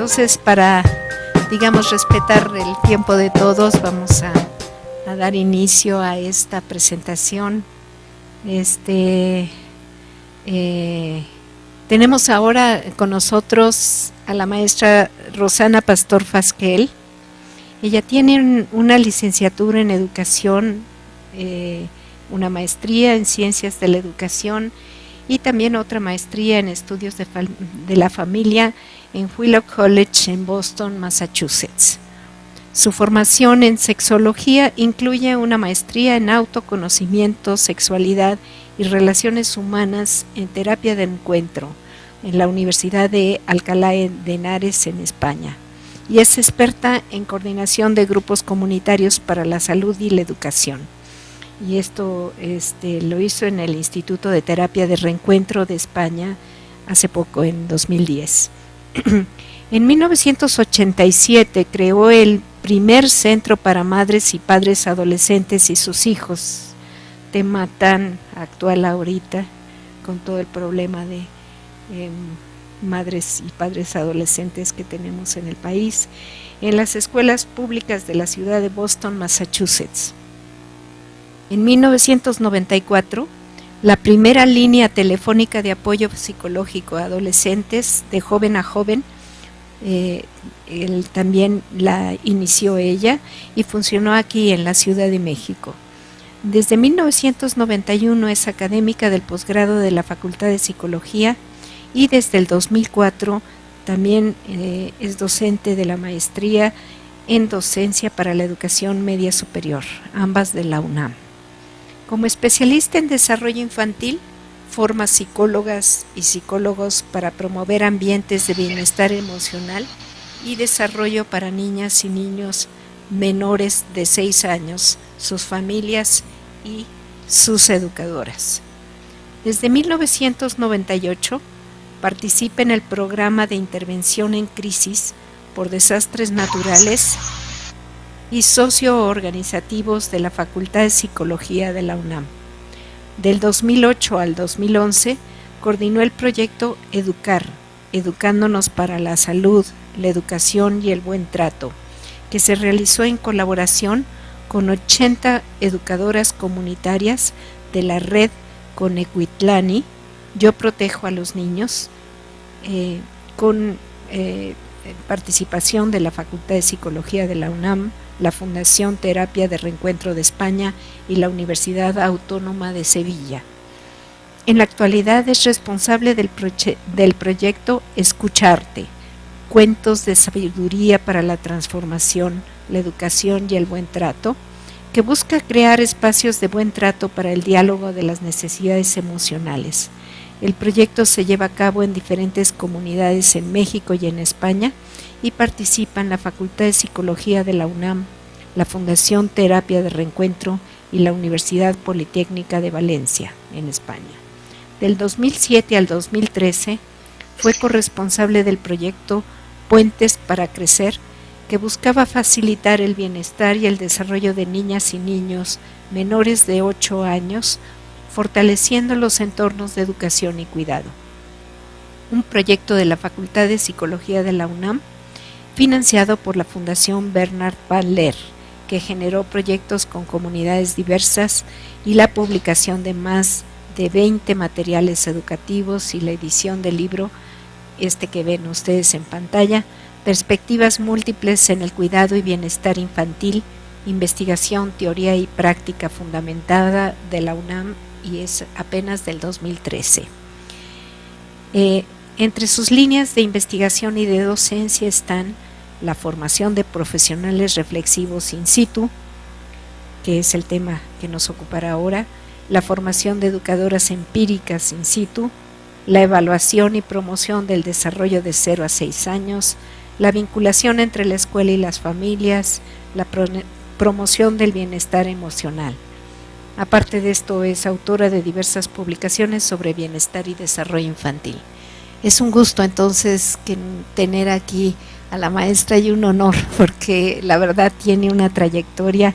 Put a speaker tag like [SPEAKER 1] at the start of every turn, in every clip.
[SPEAKER 1] entonces para, digamos, respetar el tiempo de todos, vamos a dar inicio a esta presentación. Tenemos ahora con nosotros a la maestra Rosana Pastor Fasquel. Ella tiene una licenciatura en educación, una maestría en ciencias de la educación y también otra maestría en estudios de la familia en Willow College en Boston, Massachusetts. Su formación en sexología incluye una maestría en autoconocimiento, sexualidad y relaciones humanas en terapia de encuentro en la Universidad de Alcalá de Henares en España, y es experta en coordinación de grupos comunitarios para la salud y la educación. Y esto lo hizo en el Instituto de Terapia de Reencuentro de España hace poco, en 2010. En 1987 creó el primer centro para madres y padres adolescentes y sus hijos, tema tan actual ahorita con todo el problema de madres y padres adolescentes que tenemos en el país, en las escuelas públicas de la ciudad de Boston, Massachusetts. En 1994, la primera línea telefónica de apoyo psicológico a adolescentes de joven a joven, también la inició ella y funcionó aquí en la Ciudad de México. Desde 1991 es académica del posgrado de la Facultad de Psicología y desde el 2004 también es docente de la maestría en docencia para la educación media superior, ambas de la UNAM. Como especialista en desarrollo infantil, forma psicólogas y psicólogos para promover ambientes de bienestar emocional y desarrollo para niñas y niños menores de 6 años, sus familias y sus educadoras. Desde 1998 participa en el programa de intervención en crisis por desastres naturales y socioorganizativos de la Facultad de Psicología de la UNAM. Del 2008 al 2011 coordinó el proyecto Educar, Educándonos para la Salud, la Educación y el Buen Trato, que se realizó en colaboración con 80 educadoras comunitarias de la red Conecuitlani, Yo Protejo a los Niños, con participación de la Facultad de Psicología de la UNAM, la Fundación Terapia de Reencuentro de España y la Universidad Autónoma de Sevilla. En la actualidad es responsable del proyecto Escucharte, Cuentos de Sabiduría para la Transformación, la Educación y el Buen Trato, que busca crear espacios de buen trato para el diálogo de las necesidades emocionales. El proyecto se lleva a cabo en diferentes comunidades en México y en España y participan la Facultad de Psicología de la UNAM, la Fundación Terapia de Reencuentro y la Universidad Politécnica de Valencia, en España. Del 2007 al 2013 fue corresponsable del proyecto Puentes para Crecer, que buscaba facilitar el bienestar y el desarrollo de niñas y niños menores de 8 años, fortaleciendo los entornos de educación y cuidado. Un proyecto de la Facultad de Psicología de la UNAM, financiado por la Fundación Bernard Van Leer, que generó proyectos con comunidades diversas y la publicación de más de 20 materiales educativos y la edición del libro, que ven ustedes en pantalla, Perspectivas Múltiples en el Cuidado y Bienestar Infantil, Investigación, Teoría y Práctica Fundamentada de la UNAM, y es apenas del 2013. Entre sus líneas de investigación y de docencia están la formación de profesionales reflexivos in situ, que es el tema que nos ocupará ahora, la formación de educadoras empíricas in situ, la evaluación y promoción del desarrollo de 0 a 6 años, la vinculación entre la escuela y las familias, la promoción del bienestar emocional. Aparte de esto, es autora de diversas publicaciones sobre bienestar y desarrollo infantil. Es un gusto entonces tener aquí a la maestra y un honor, porque la verdad tiene una trayectoria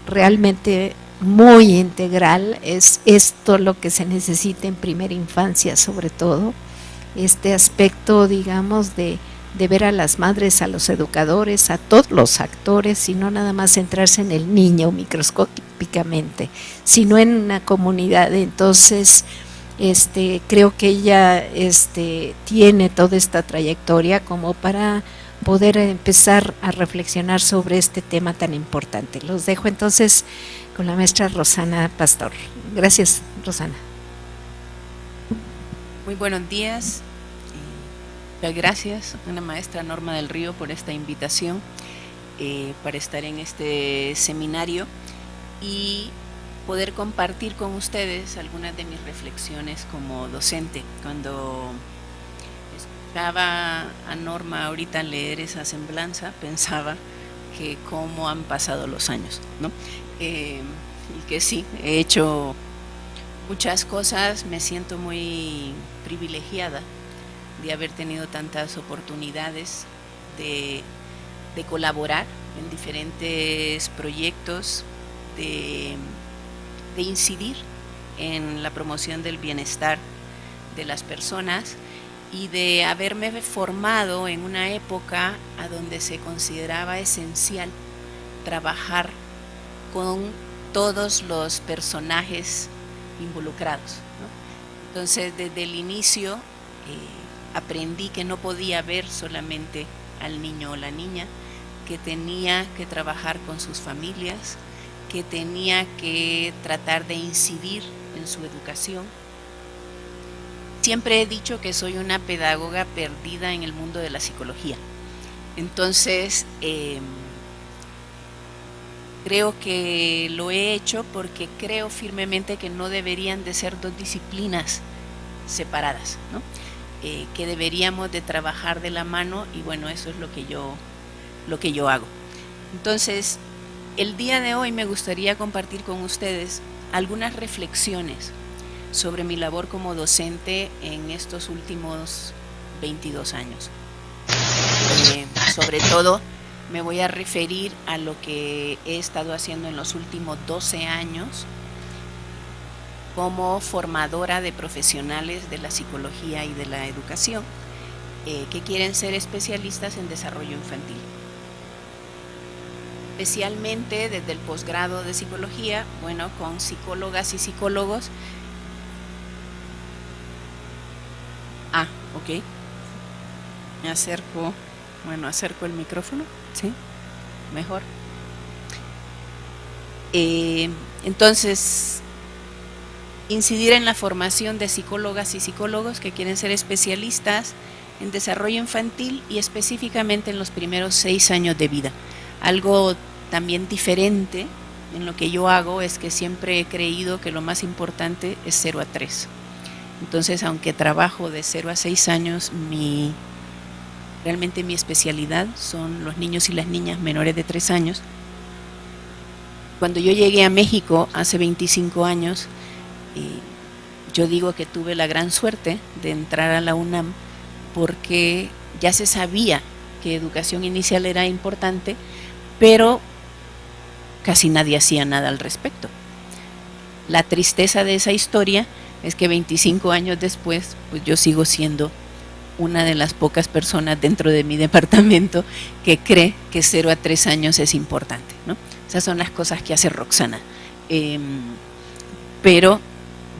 [SPEAKER 1] realmente muy integral. Es esto lo que se necesita en primera infancia, sobre todo, este aspecto, digamos, de de ver a las madres, a los educadores, a todos los actores, y no nada más centrarse en el niño microscópicamente, sino en una comunidad. Entonces, creo que ella tiene toda esta trayectoria como para poder empezar a reflexionar sobre este tema tan importante. Los dejo entonces con la maestra Rosana Pastor. Gracias, Rosana.
[SPEAKER 2] Muy buenos días. Muchas gracias a la maestra Norma del Río por esta invitación para estar en este seminario y poder compartir con ustedes algunas de mis reflexiones como docente. Cuando escuchaba a Norma ahorita leer esa semblanza, pensaba que cómo han pasado los años, ¿no? Y que sí, he hecho muchas cosas, me siento muy privilegiada de haber tenido tantas oportunidades de colaborar en diferentes proyectos, de incidir en la promoción del bienestar de las personas y de haberme formado en una época a donde se consideraba esencial trabajar con todos los personajes involucrados, ¿no? Entonces, desde el inicio aprendí que no podía ver solamente al niño o la niña, que tenía que trabajar con sus familias, que tenía que tratar de incidir en su educación. Siempre he dicho que soy una pedagoga perdida en el mundo de la psicología. Entonces, creo que lo he hecho porque creo firmemente que no deberían de ser dos disciplinas separadas, ¿no? Que deberíamos de trabajar de la mano, y bueno, eso es lo que yo hago. Entonces, el día de hoy me gustaría compartir con ustedes algunas reflexiones sobre mi labor como docente en estos últimos 22 años. Sobre todo, me voy a referir a lo que he estado haciendo en los últimos 12 años como formadora de profesionales de la psicología y de la educación que quieren ser especialistas en desarrollo infantil. Especialmente desde el posgrado de psicología, bueno, con psicólogas y psicólogos. Ok. Acerco el micrófono, ¿sí? Mejor. Entonces, incidir en la formación de psicólogas y psicólogos que quieren ser especialistas en desarrollo infantil y específicamente en los primeros 6 años de vida. Algo también diferente en lo que yo hago es que siempre he creído que lo más importante es 0 a 3. Entonces, aunque trabajo de 0 a 6 años, realmente mi especialidad son los niños y las niñas menores de 3 años. Cuando yo llegué a México hace 25 años, yo digo que tuve la gran suerte de entrar a la UNAM porque ya se sabía que educación inicial era importante, pero casi nadie hacía nada al respecto. La tristeza de esa historia es que 25 años después, pues yo sigo siendo una de las pocas personas dentro de mi departamento que cree que 0 a 3 años es importante, ¿no? Esas son las cosas que hace Roxana. Pero,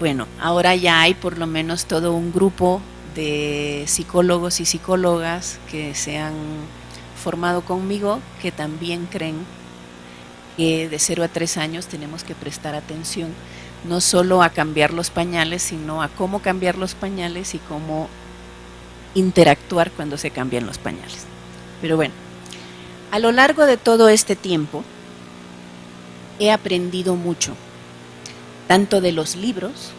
[SPEAKER 2] bueno, ahora ya hay por lo menos todo un grupo de psicólogos y psicólogas que se han formado conmigo, que también creen que de 0 a 3 años tenemos que prestar atención no solo a cambiar los pañales, sino a cómo cambiar los pañales y cómo interactuar cuando se cambian los pañales. Pero bueno, a lo largo de todo este tiempo he aprendido mucho, tanto de los libros,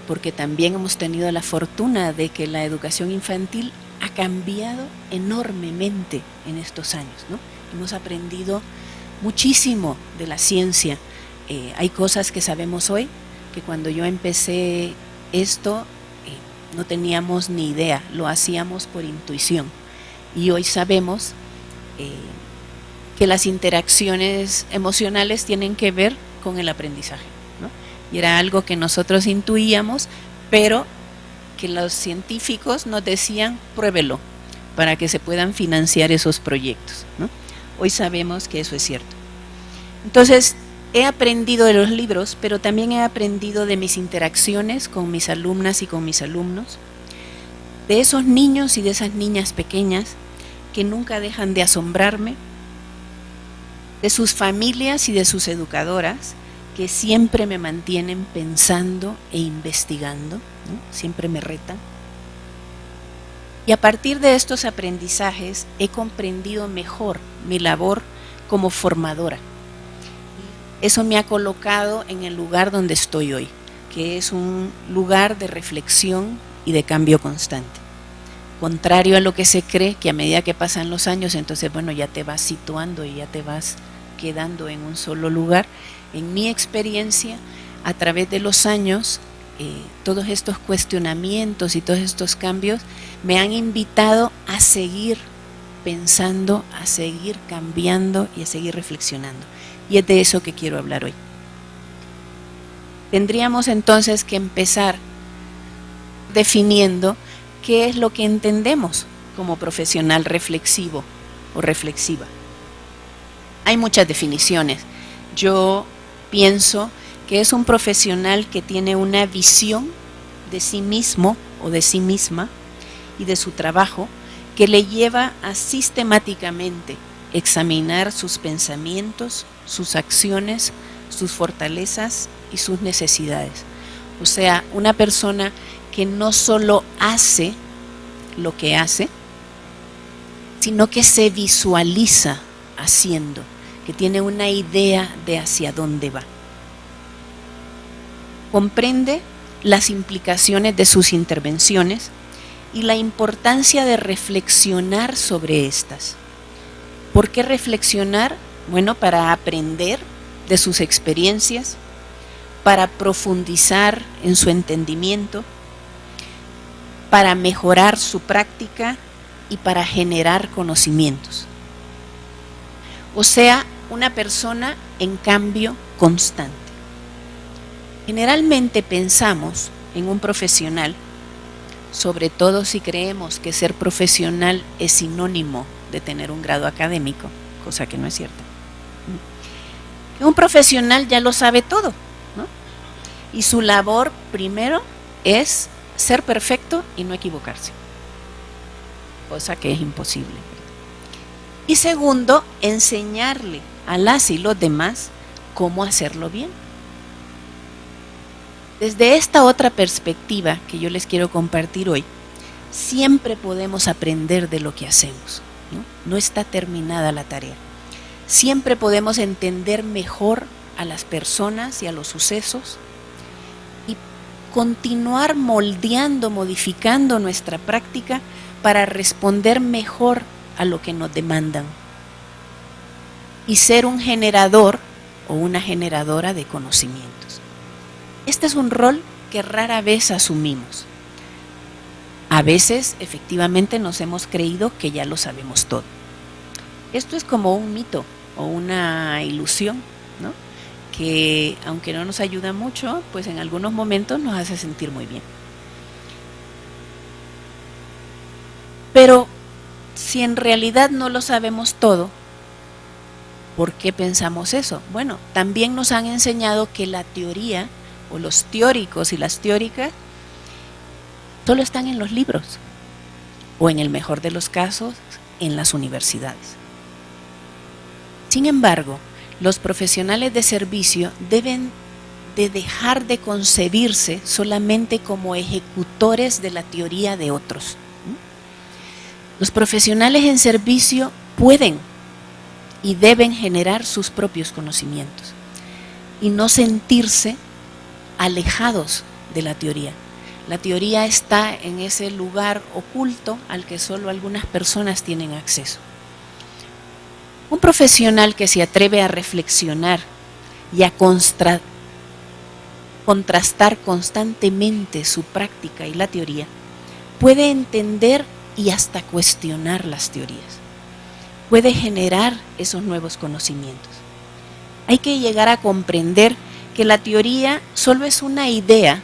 [SPEAKER 2] porque también hemos tenido la fortuna de que la educación infantil ha cambiado enormemente en estos años, ¿no? Hemos aprendido muchísimo de la ciencia. Hay cosas que sabemos hoy que cuando yo empecé esto no teníamos ni idea, lo hacíamos por intuición. Y hoy sabemos que las interacciones emocionales tienen que ver con el aprendizaje, ¿no? Y era algo que nosotros intuíamos, pero que los científicos nos decían, pruébelo, para que se puedan financiar esos proyectos, ¿no? Hoy sabemos que eso es cierto. Entonces, he aprendido de los libros, pero también he aprendido de mis interacciones con mis alumnas y con mis alumnos, de esos niños y de esas niñas pequeñas que nunca dejan de asombrarme, de sus familias y de sus educadoras que siempre me mantienen pensando e investigando, ¿no? Siempre me retan. Y a partir de estos aprendizajes he comprendido mejor mi labor como formadora. Eso me ha colocado en el lugar donde estoy hoy, que es un lugar de reflexión y de cambio constante. Contrario a lo que se cree, que a medida que pasan los años, entonces bueno, ya te vas situando y ya te vas quedando en un solo lugar. En mi experiencia, a través de los años, todos estos cuestionamientos y todos estos cambios me han invitado a seguir pensando, a seguir cambiando y a seguir reflexionando. Y es de eso que quiero hablar hoy. Tendríamos entonces que empezar definiendo qué es lo que entendemos como profesional reflexivo o reflexiva. Hay muchas definiciones. Yo pienso que es un profesional que tiene una visión de sí mismo o de sí misma y de su trabajo que le lleva a sistemáticamente examinar sus pensamientos, sus acciones, sus fortalezas y sus necesidades. O sea, una persona que no solo hace lo que hace, sino que se visualiza haciendo, que tiene una idea de hacia dónde va. Comprende las implicaciones de sus intervenciones y la importancia de reflexionar sobre estas. ¿Por qué reflexionar? Bueno, para aprender de sus experiencias, para profundizar en su entendimiento, para mejorar su práctica y para generar conocimientos. O sea, una persona en cambio constante. Generalmente pensamos en un profesional, sobre todo si creemos que ser profesional es sinónimo de tener un grado académico, cosa que no es cierta. Que un profesional ya lo sabe todo, ¿no? Y su labor primero es ser perfecto y no equivocarse, cosa que es imposible. Y segundo, enseñarle a las y los demás cómo hacerlo bien. Desde esta otra perspectiva que yo les quiero compartir hoy, siempre podemos aprender de lo que hacemos, ¿no? No está terminada la tarea. Siempre podemos entender mejor a las personas y a los sucesos y continuar moldeando, modificando nuestra práctica para responder mejor a lo que nos demandan y ser un generador o una generadora de conocimientos. Este es un rol que rara vez asumimos. A veces, efectivamente, nos hemos creído que ya lo sabemos todo. Esto es como un mito o una ilusión, ¿no? Que aunque no nos ayuda mucho, pues en algunos momentos nos hace sentir muy bien. Pero si en realidad no lo sabemos todo, ¿por qué pensamos eso? Bueno, también nos han enseñado que la teoría o los teóricos y las teóricas solo están en los libros o en el mejor de los casos en las universidades. Sin embargo, los profesionales de servicio deben de dejar de concebirse solamente como ejecutores de la teoría de otros. Los profesionales en servicio pueden y deben generar sus propios conocimientos y no sentirse alejados de la teoría. La teoría está en ese lugar oculto al que solo algunas personas tienen acceso. Un profesional que se atreve a reflexionar y a contrastar constantemente su práctica y la teoría puede entender y hasta cuestionar las teorías. Puede generar esos nuevos conocimientos. Hay que llegar a comprender que la teoría solo es una idea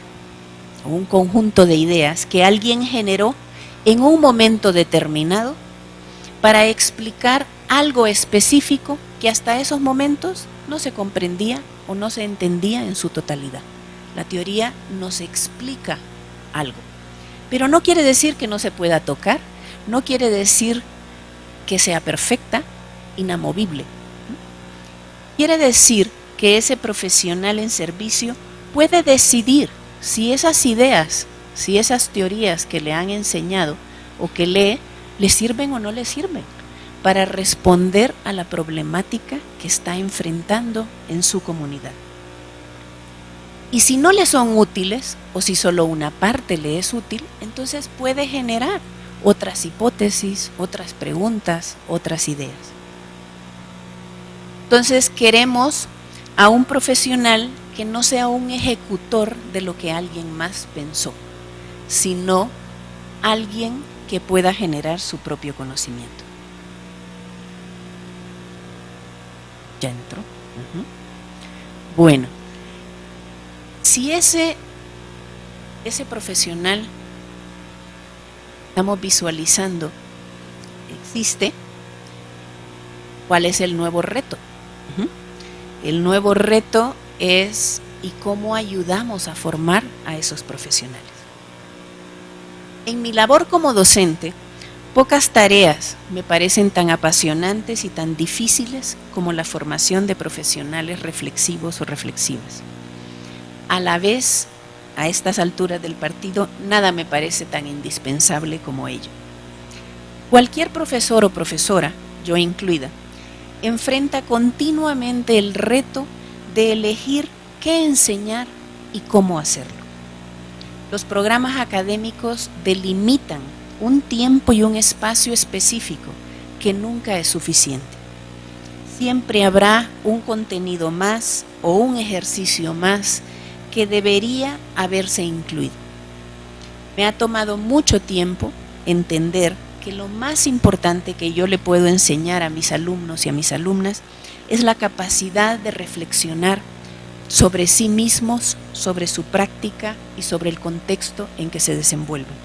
[SPEAKER 2] o un conjunto de ideas que alguien generó en un momento determinado para explicar algo específico que hasta esos momentos no se comprendía o no se entendía en su totalidad. La teoría nos explica algo, pero no quiere decir que no se pueda tocar, no quiere decir que sea perfecta, inamovible. Quiere decir que ese profesional en servicio puede decidir si esas ideas, si esas teorías que le han enseñado o que lee, le sirven o no le sirven para responder a la problemática que está enfrentando en su comunidad. Y si no le son útiles, o si solo una parte le es útil, entonces puede generar otras hipótesis, otras preguntas, otras ideas. Entonces queremos a un profesional que no sea un ejecutor de lo que alguien más pensó, sino alguien que pueda generar su propio conocimiento. ¿Ya entró? Bueno, si ese profesional estamos visualizando existe, ¿cuál es el nuevo reto? El nuevo reto es ¿y cómo ayudamos a formar a esos profesionales? En mi labor como docente, pocas tareas me parecen tan apasionantes y tan difíciles como la formación de profesionales reflexivos o reflexivas. A la vez, a estas alturas del partido, nada me parece tan indispensable como ello. Cualquier profesor o profesora, yo incluida, enfrenta continuamente el reto de elegir qué enseñar y cómo hacerlo. Los programas académicos delimitan un tiempo y un espacio específico que nunca es suficiente. Siempre habrá un contenido más o un ejercicio más que debería haberse incluido. Me ha tomado mucho tiempo entender que lo más importante que yo le puedo enseñar a mis alumnos y a mis alumnas es la capacidad de reflexionar sobre sí mismos, sobre su práctica y sobre el contexto en que se desenvuelven.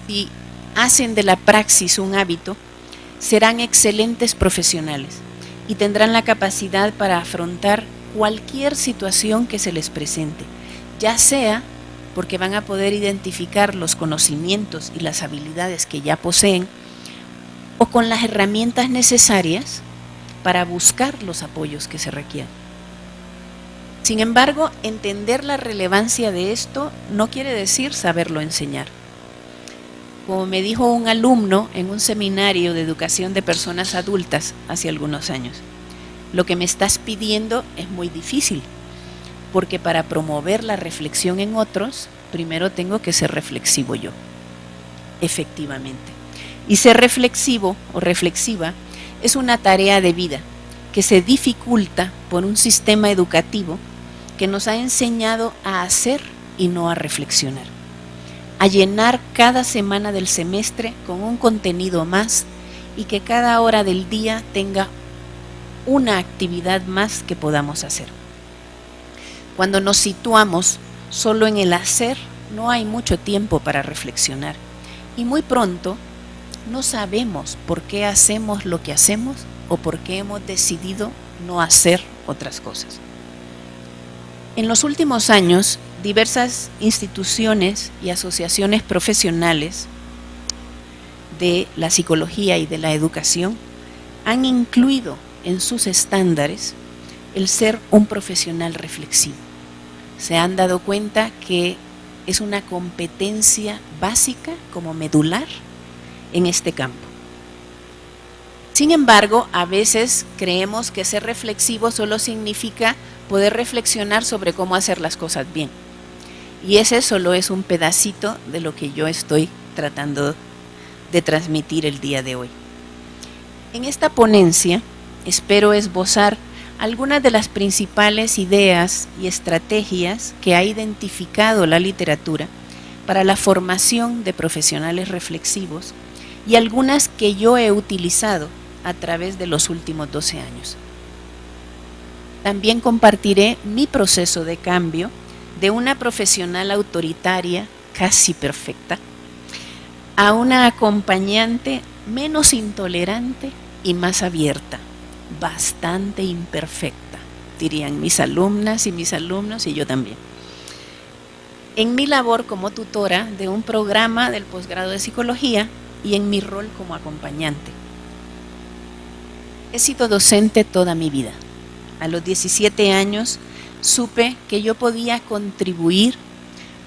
[SPEAKER 2] Si hacen de la praxis un hábito, serán excelentes profesionales y tendrán la capacidad para afrontar cualquier situación que se les presente, ya sea porque van a poder identificar los conocimientos y las habilidades que ya poseen o con las herramientas necesarias para buscar los apoyos que se requieren. Sin embargo, entender la relevancia de esto no quiere decir saberlo enseñar. Como me dijo un alumno en un seminario de educación de personas adultas hace algunos años, lo que me estás pidiendo es muy difícil, porque para promover la reflexión en otros, primero tengo que ser reflexivo yo. Efectivamente. Y ser reflexivo o reflexiva es una tarea de vida que se dificulta por un sistema educativo que nos ha enseñado a hacer y no a reflexionar, a llenar cada semana del semestre con un contenido más y que cada hora del día tenga una actividad más que podamos hacer. Cuando nos situamos solo en el hacer, no hay mucho tiempo para reflexionar y muy pronto no sabemos por qué hacemos lo que hacemos o por qué hemos decidido no hacer otras cosas. En los últimos años, diversas instituciones y asociaciones profesionales de la psicología y de la educación han incluido en sus estándares el ser un profesional reflexivo. Se han dado cuenta que es una competencia básica como medular en este campo. Sin embargo, a veces creemos que ser reflexivo solo significa poder reflexionar sobre cómo hacer las cosas bien. Y ese solo es un pedacito de lo que yo estoy tratando de transmitir el día de hoy. En esta ponencia espero esbozar algunas de las principales ideas y estrategias que ha identificado la literatura para la formación de profesionales reflexivos y algunas que yo he utilizado a través de los últimos 12 años. También compartiré mi proceso de cambio de una profesional autoritaria casi perfecta a una acompañante menos intolerante y más abierta, bastante imperfecta, dirían mis alumnas y mis alumnos y yo también. En mi labor como tutora de un programa del posgrado de psicología y en mi rol como acompañante. He sido docente toda mi vida. A los 17 años supe que yo podía contribuir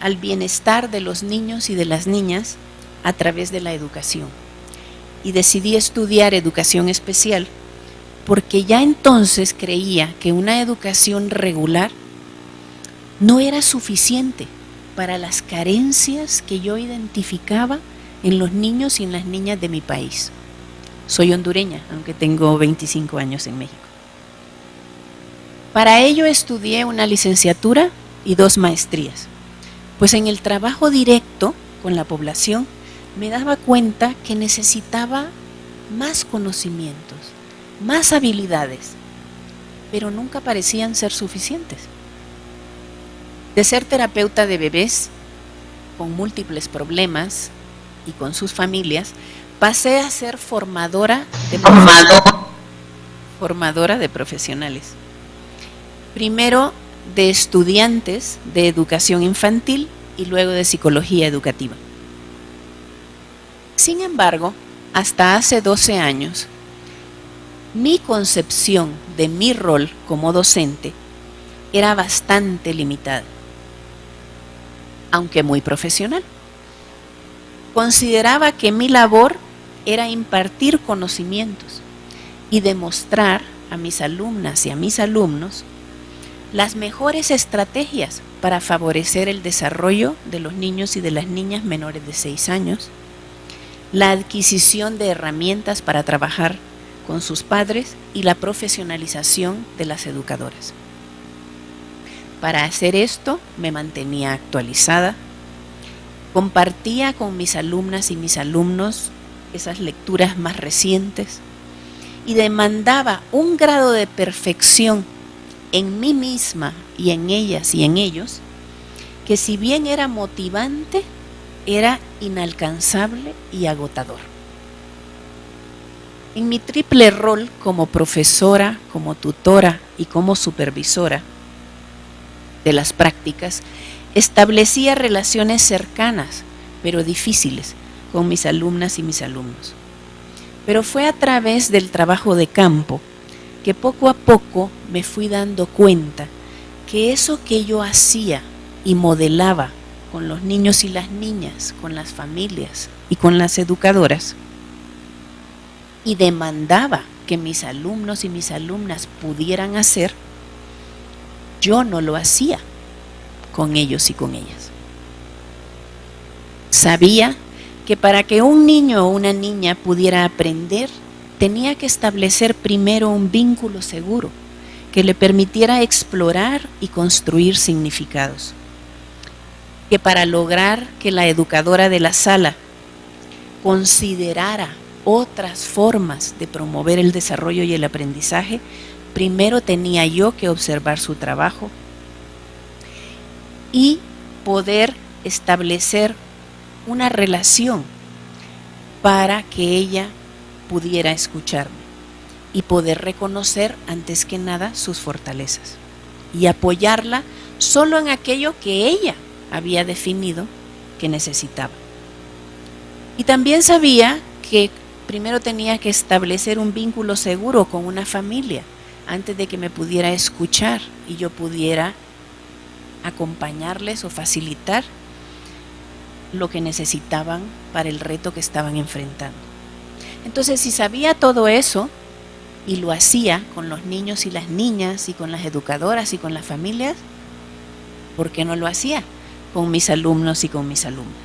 [SPEAKER 2] al bienestar de los niños y de las niñas a través de la educación. Y decidí estudiar educación especial porque ya entonces creía que una educación regular no era suficiente para las carencias que yo identificaba en los niños y en las niñas de mi país. Soy hondureña, aunque tengo 25 años en México. Para ello estudié una licenciatura y 2 maestrías, pues en el trabajo directo con la población me daba cuenta que necesitaba más conocimientos, más habilidades, pero nunca parecían ser suficientes. De ser terapeuta de bebés con múltiples problemas y con sus familias, pasé a ser formadora de profesionales. Primero de estudiantes de educación infantil y luego de psicología educativa. Sin embargo, hasta hace 12 años, mi concepción de mi rol como docente era bastante limitada, aunque muy profesional. Consideraba que mi labor era impartir conocimientos y demostrar a mis alumnas y a mis alumnos las mejores estrategias para favorecer el desarrollo de los niños y de las niñas menores de 6 años, la adquisición de herramientas para trabajar con sus padres y la profesionalización de las educadoras. Para hacer esto me mantenía actualizada, compartía con mis alumnas y mis alumnos esas lecturas más recientes y demandaba un grado de perfección en mí misma y en ellas y en ellos, que si bien era motivante, era inalcanzable y agotador. En mi triple rol como profesora, como tutora y como supervisora de las prácticas, establecía relaciones cercanas, pero difíciles, con mis alumnas y mis alumnos. Pero fue a través del trabajo de campo que poco a poco me fui dando cuenta que eso que yo hacía y modelaba con los niños y las niñas, con las familias y con las educadoras, y demandaba que mis alumnos y mis alumnas pudieran hacer, yo no lo hacía con ellos y con ellas. Sabía que para que un niño o una niña pudiera aprender, tenía que establecer primero un vínculo seguro que le permitiera explorar y construir significados. Que para lograr que la educadora de la sala considerara otras formas de promover el desarrollo y el aprendizaje, primero tenía yo que observar su trabajo y poder establecer una relación para que ella pudiera escucharme y poder reconocer antes que nada sus fortalezas y apoyarla solo en aquello que ella había definido que necesitaba. Y también sabía que primero tenía que establecer un vínculo seguro con una familia antes de que me pudiera escuchar y yo pudiera acompañarles o facilitar lo que necesitaban para el reto que estaban enfrentando. Entonces, si sabía todo eso y lo hacía con los niños y las niñas y con las educadoras y con las familias, ¿por qué no lo hacía con mis alumnos y con mis alumnas?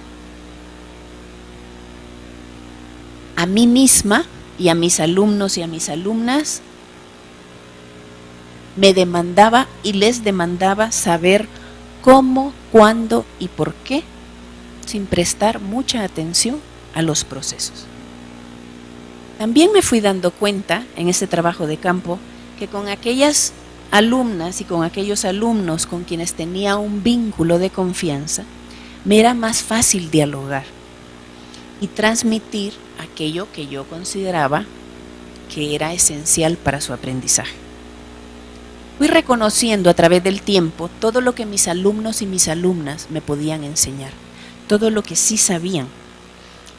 [SPEAKER 2] A mí misma y a mis alumnos y a mis alumnas me demandaba y les demandaba saber cómo, cuándo y por qué, sin prestar mucha atención a los procesos. También me fui dando cuenta en ese trabajo de campo que con aquellas alumnas y con aquellos alumnos con quienes tenía un vínculo de confianza, me era más fácil dialogar. y transmitir aquello que yo consideraba que era esencial para su aprendizaje. Fui reconociendo a través del tiempo todo lo que mis alumnos y mis alumnas me podían enseñar, todo lo que sí sabían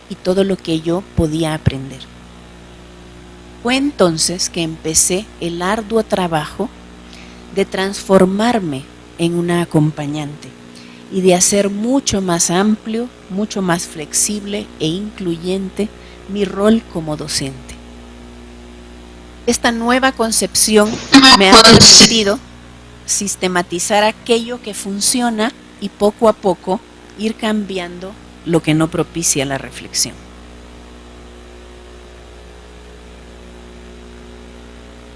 [SPEAKER 2] y todo lo que yo podía aprender. Fue entonces que empecé el arduo trabajo de transformarme en una acompañante y de hacer mucho más amplio, mucho más flexible e incluyente mi rol como docente. Esta nueva concepción me ha permitido sistematizar aquello que funciona y poco a poco ir cambiando lo que no propicia la reflexión.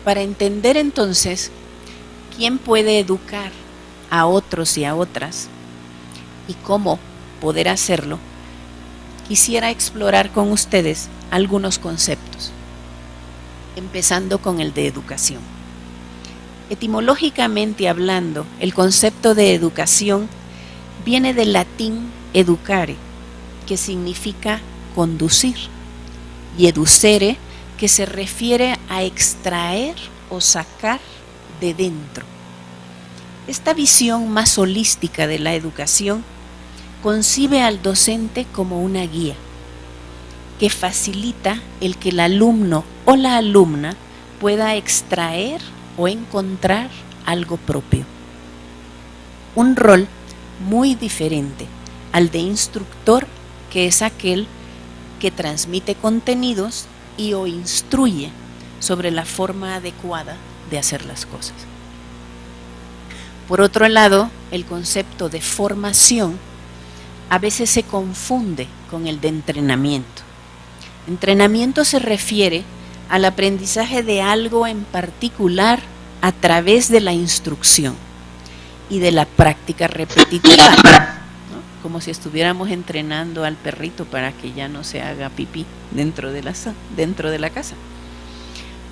[SPEAKER 2] Para entender entonces quién puede educar a otros y a otras y cómo poder hacerlo, quisiera explorar con ustedes algunos conceptos, empezando con el de educación. Etimológicamente hablando, el concepto de educación viene del latín educare, que significa conducir, y educere, que se refiere a extraer o sacar de dentro. Esta visión más holística de la educación concibe al docente como una guía que facilita el que el alumno o la alumna pueda extraer o encontrar algo propio. Un rol muy diferente al de instructor, que es aquel que transmite contenidos y o instruye sobre la forma adecuada de hacer las cosas. Por otro lado, el concepto de formación a veces se confunde con el de entrenamiento. Entrenamiento se refiere al aprendizaje de algo en particular a través de la instrucción y de la práctica repetitiva, ¿no? Como si estuviéramos entrenando al perrito para que ya no se haga pipí dentro de la casa.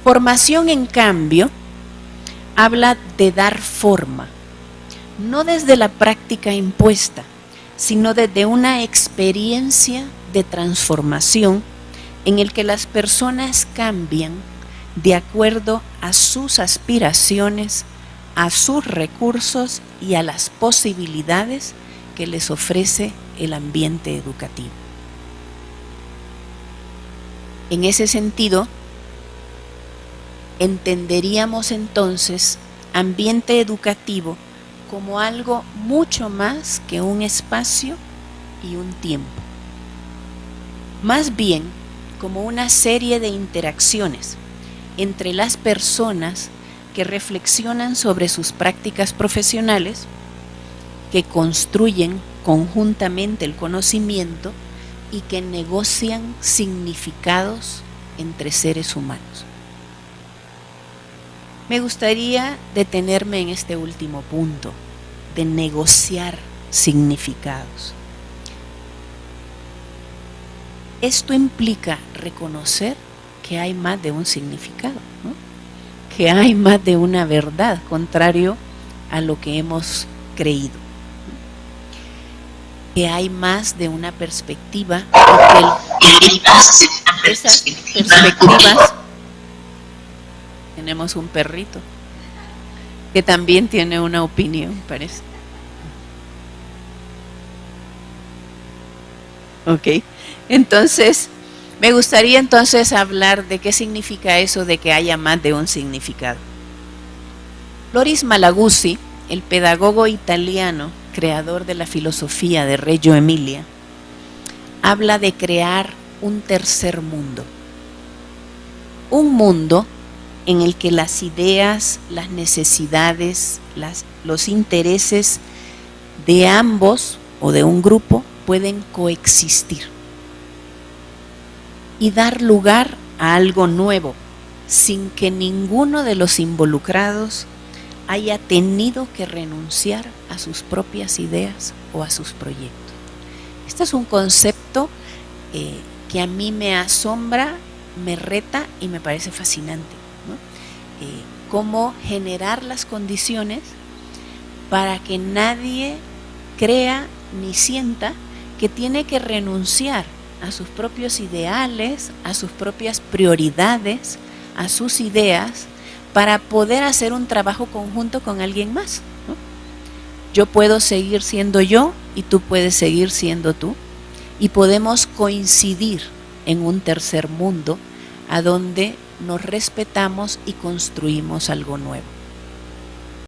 [SPEAKER 2] Formación, en cambio, habla de dar forma, no desde la práctica impuesta, sino desde una experiencia de transformación en el que las personas cambian de acuerdo a sus aspiraciones, a sus recursos y a las posibilidades que les ofrece el ambiente educativo. En ese sentido, entenderíamos entonces ambiente educativo como algo mucho más que un espacio y un tiempo. Más bien, como una serie de interacciones entre las personas que reflexionan sobre sus prácticas profesionales, que construyen conjuntamente el conocimiento y que negocian significados entre seres humanos. Me gustaría detenerme en este último punto, de negociar significados. Esto implica reconocer que hay más de un significado, ¿no? Que hay más de una verdad, contrario a lo que hemos creído. Que hay más de una perspectiva, porque esas perspectivas... Tenemos un perrito que también tiene una opinión, parece. Ok, entonces, me gustaría entonces hablar de qué significa eso de que haya más de un significado. Loris Malaguzzi, el pedagogo italiano, creador de la filosofía de Reggio Emilia, habla de crear un tercer mundo. Un mundo en el que las ideas, las necesidades, los intereses de ambos o de un grupo pueden coexistir y dar lugar a algo nuevo sin que ninguno de los involucrados haya tenido que renunciar a sus propias ideas o a sus proyectos. Este es un concepto que a mí me asombra, me reta y me parece fascinante, ¿no? Cómo generar las condiciones para que nadie crea ni sienta que tiene que renunciar a sus propios ideales, a sus propias prioridades, a sus ideas, para poder hacer un trabajo conjunto con alguien más, ¿no? Yo puedo seguir siendo yo y tú puedes seguir siendo tú, y podemos coincidir en un tercer mundo a donde nos respetamos y construimos algo nuevo.